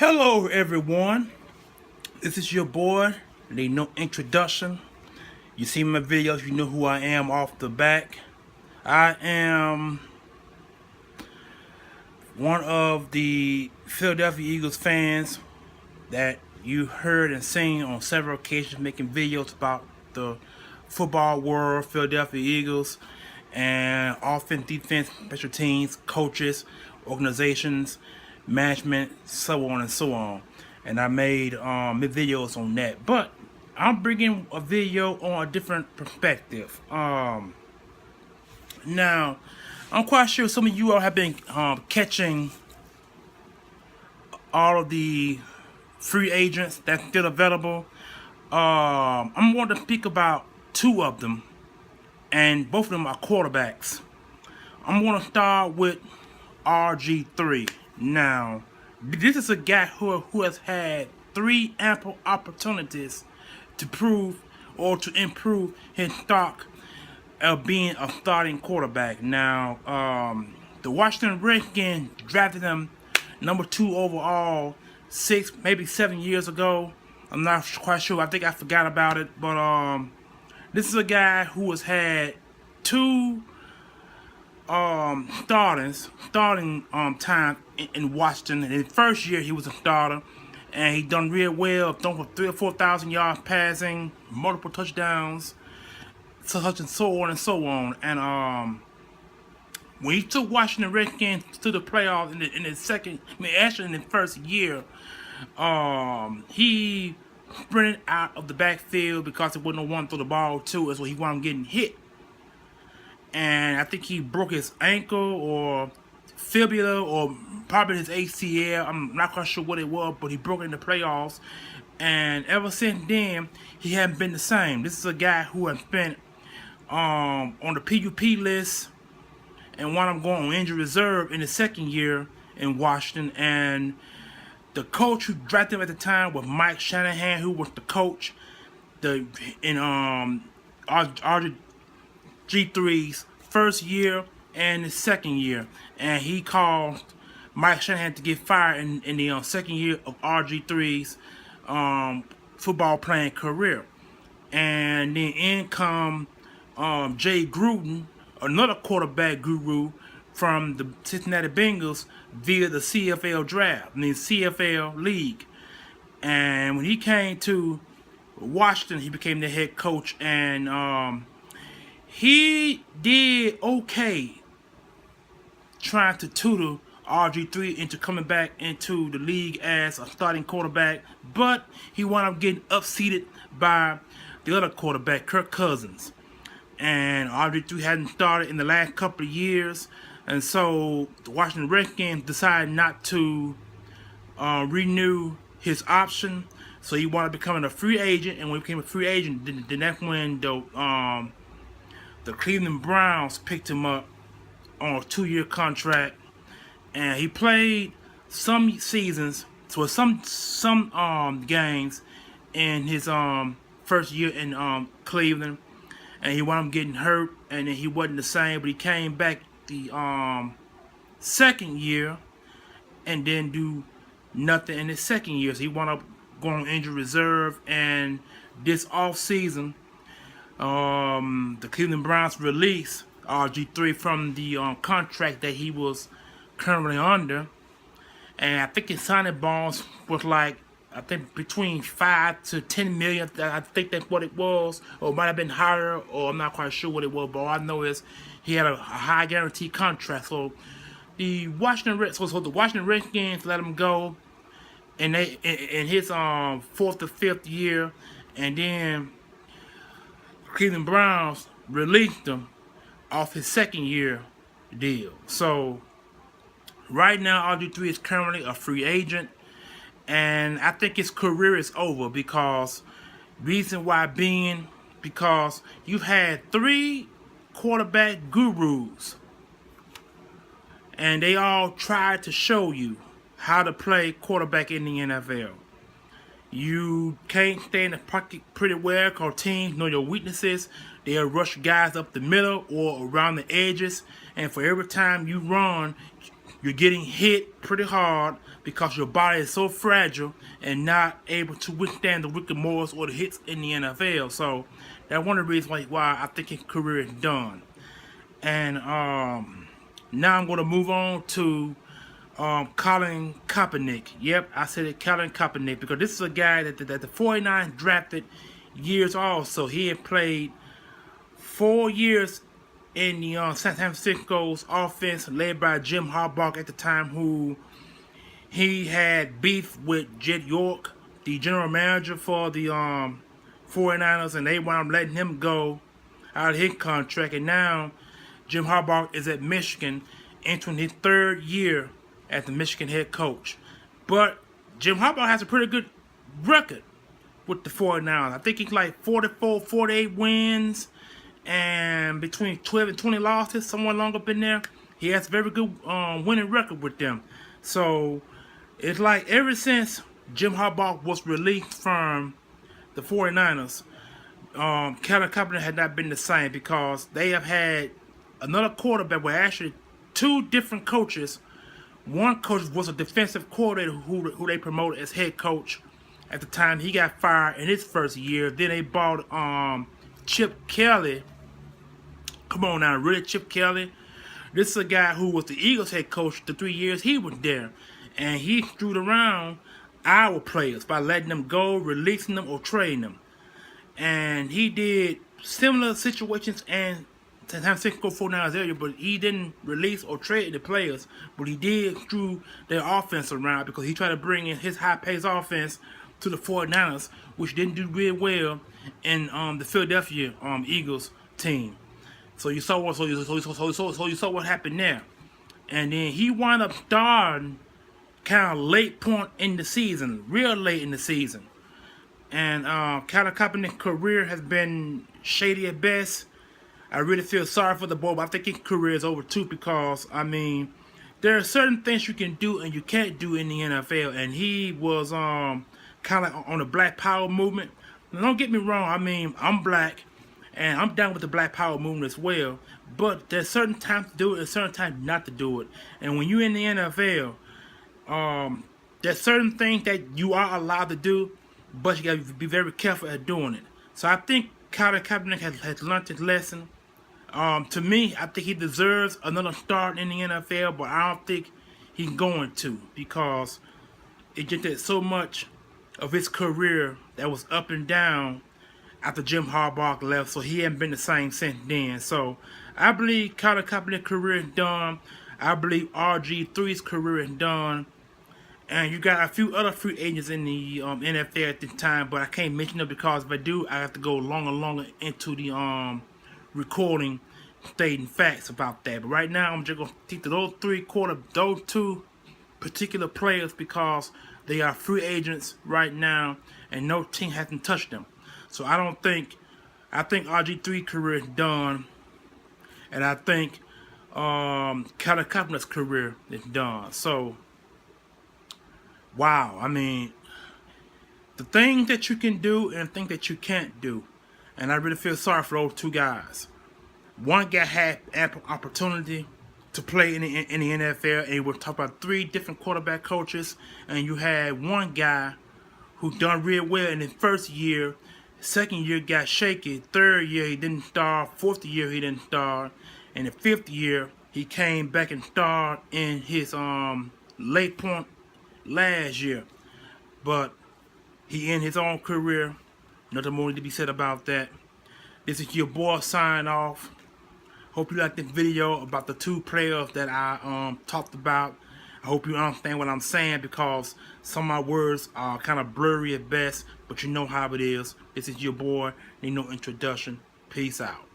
Hello everyone, this is your boy. Need no introduction. You see my videos, you know who I am off the back. I am one of the Philadelphia Eagles fans that you heard and seen on several occasions making videos about the football world, Philadelphia Eagles, and offense, defense, special teams, coaches, organizations, management, so on and so on. And I made videos on that. But I'm bringing a video on a different perspective. Now, I'm quite sure some of you all have been catching all of the free agents that's still available. I'm going to speak about two of them, and both of them are quarterbacks. I'm going to start with RG3. Now, this is a guy who has had three ample opportunities to prove or to improve his stock of being a starting quarterback. Now, the Washington Redskins drafted him number 2 overall 6, maybe 7 years ago. I'm not quite sure. I think I forgot about it. But this is a guy who has had two starting time in Washington. In his first year, he was a starter, and he done real well, thrown for 3,000 or 4,000 yards passing, multiple touchdowns, such and so on and so on. And when he took Washington Redskins to the playoffs in his actually in his first year, he sprinted out of the backfield because it wasn't no one to throw the ball to, so he wound up getting hit. And I think he broke his ankle or fibula or probably his ACL. I'm not quite sure what it was, but he broke it in the playoffs. And ever since then, he hasn't been the same. This is a guy who has been on the PUP list and wound up going on injury reserve in his second year in Washington. And the coach who drafted him at the time was Mike Shanahan, who was the coach in RGIII's first year and his second year, and he called Mike Shanahan to get fired in the second year of RG3's football playing career. And then in come Jay Gruden, another quarterback guru from the Cincinnati Bengals via the CFL draft, the CFL league. And when he came to Washington, he became the head coach, and he did okay trying to tutor RG3 into coming back into the league as a starting quarterback, but he wound up getting upseated by the other quarterback, Kirk Cousins. And RG3 hadn't started in the last couple of years, and so the Washington Redskins decided not to renew his option, so he wound up becoming a free agent. And when he became a free agent, then that's when the Cleveland Browns picked him up on a 2-year contract, and he played some seasons, so some games in his first year in Cleveland, and he wound up getting hurt, and then he wasn't the same. But he came back the second year, and then do nothing in his second year. So he wound up going on injury reserve, and this off season, the Cleveland Browns released RG3 from the contract that he was currently under, and I think his signing bonus was like, I think between 5 to 10 million. I think that's what it was, or it might have been higher, or I'm not quite sure what it was. But all I know is he had a high guarantee contract. So the Washington Redskins let him go in his 4th to 5th year, and then Cleveland Browns released him off his second year deal. So right now, RG3 is currently a free agent, and I think his career is over because because you've had 3 quarterback gurus, and they all tried to show you how to play quarterback in the NFL. You can't stay in the pocket pretty well because teams know your weaknesses. They'll rush guys up the middle or around the edges, and for every time you run, you're getting hit pretty hard because your body is so fragile and not able to withstand the rigor mortis or the hits in the NFL. So that's one of the reasons why I think his career is done. And now I'm going to move on to Colin Kaepernick. Yep, I said it, Colin Kaepernick, because this is a guy that the 49ers drafted years also. He had played 4 years in the San Francisco's offense led by Jim Harbaugh at the time, who he had beef with Jed York, the general manager for the 49ers, and they wound up letting him go out of his contract. And now Jim Harbaugh is at Michigan, entering his 3rd year as the Michigan head coach. But Jim Harbaugh has a pretty good record with the 49ers. I think he's like 44, 48 wins and between 12 and 20 losses, somewhere along up in there. He has a very good winning record with them. So it's like ever since Jim Harbaugh was released from the 49ers, Colin Kaepernick had not been the same, because they have had another quarterback, well, actually 2 different coaches. One coach was a defensive coordinator who they promoted as head coach. At the time, he got fired in his 1st year. Then they bought Chip Kelly. Come on now, really, Chip Kelly? This is a guy who was the Eagles head coach the 3 years he was there. And he screwed around our players by letting them go, releasing them, or trading them. And he did similar situations in San Francisco 49ers area, but he didn't release or trade the players. But he did screw their offense around, because he tried to bring in his high-paced offense to the 49ers, which didn't do really well in the Philadelphia Eagles team. So you saw what happened there. And then he wound up starting kind of late point in the season, real late in the season. And Colin Kaepernick's career has been shady at best. I really feel sorry for the boy, but I think his career is over too, because, I mean, there are certain things you can do and you can't do in the NFL. And he was kind of on the Black Power movement. Now, don't get me wrong, I mean, I'm black, and I'm down with the Black Power movement as well. But there's certain times to do it and certain times not to do it. And when you're in the NFL, there's certain things that you are allowed to do, but you got to be very careful at doing it. So I think Colin Kaepernick has learned his lesson. To me, I think he deserves another start in the NFL, but I don't think he's going to, because it just did so much of his career that was up and down after Jim Harbaugh left, so he hasn't been the same since then. So I believe Colin Kaepernick's career is done. I believe RG3's career is done. And you got a few other free agents in the NFL at this time, but I can't mention them, because if I do, I have to go longer into the recording stating facts about that. But right now, I'm just going to stick to those 2 particular players, because they are free agents right now, and no team hasn't touched them. So I think RG3 career is done, and I think Colin Kaepernick's career is done. So, wow, I mean, the things that you can do and the things that you can't do. And I really feel sorry for those 2 guys. One guy had ample opportunity to play in the NFL, and we're talking about 3 different quarterback coaches, and you had one guy who done real well in his 1st year. 2nd year got shaky. 3rd year he didn't start. 4th year he didn't start. And the 5th year he came back and started in his late point last year. But he ended his own career. Nothing more to be said about that. This is your boy signing off. Hope you liked this video about the 2 players that I talked about. I hope you understand what I'm saying, because some of my words are kind of blurry at best, but you know how it is. This is your boy. Need no introduction. Peace out.